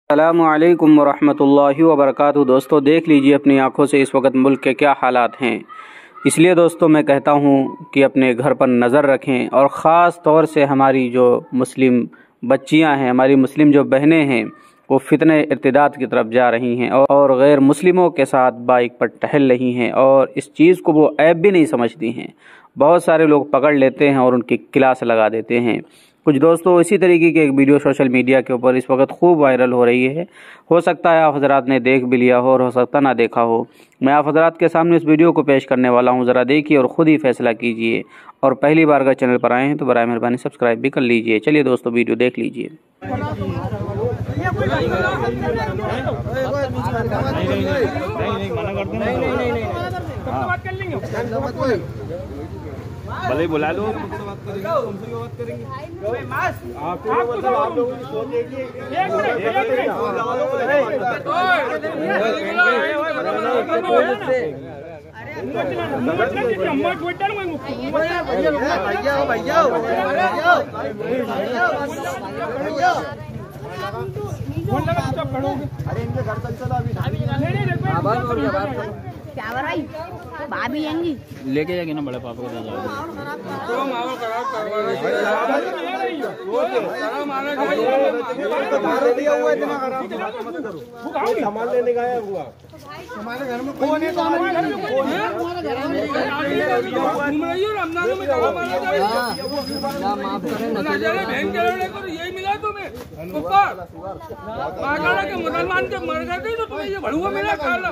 अस्सलामुअलैकुम वरहमतुल्लाहि वबरकातुहू। दोस्तों देख लीजिए अपनी आंखों से इस वक्त मुल्क के क्या हालात हैं। इसलिए दोस्तों मैं कहता हूँ कि अपने घर पर नज़र रखें और ख़ास तौर से हमारी जो मुस्लिम बच्चियाँ हैं, हमारी मुस्लिम जो बहनें हैं, वो फितने इर्तिदाद की तरफ जा रही हैं और गैर मुस्लिमों के साथ बाइक पर टहल रही हैं और इस चीज़ को वो ऐब भी नहीं समझती हैं। बहुत सारे लोग पकड़ लेते हैं और उनकी क्लास लगा देते हैं। कुछ दोस्तों इसी तरीके की एक वीडियो सोशल मीडिया के ऊपर इस वक्त खूब वायरल हो रही है। हो सकता है आप हजरात ने देख भी लिया हो और हो सकता ना देखा हो। मैं आप हजरात के सामने इस वीडियो को पेश करने वाला हूं, ज़रा देखिए और ख़ुद ही फैसला कीजिए। और पहली बार अगर चैनल पर आए हैं तो बराए मेहरबानी सब्सक्राइब भी कर लीजिए। चलिए दोस्तों वीडियो देख लीजिए। भले ही बुला लो। क्या भाई भाभी आएंगी लेके जाएगी ना बड़े पापा को सामान लेने गया हुआ हमारे घर में कौन है? माफ करें यही मिला तुम्हें मुसलमान के मर गए थे तो तुम्हें ये भड़ुआ मिला खाला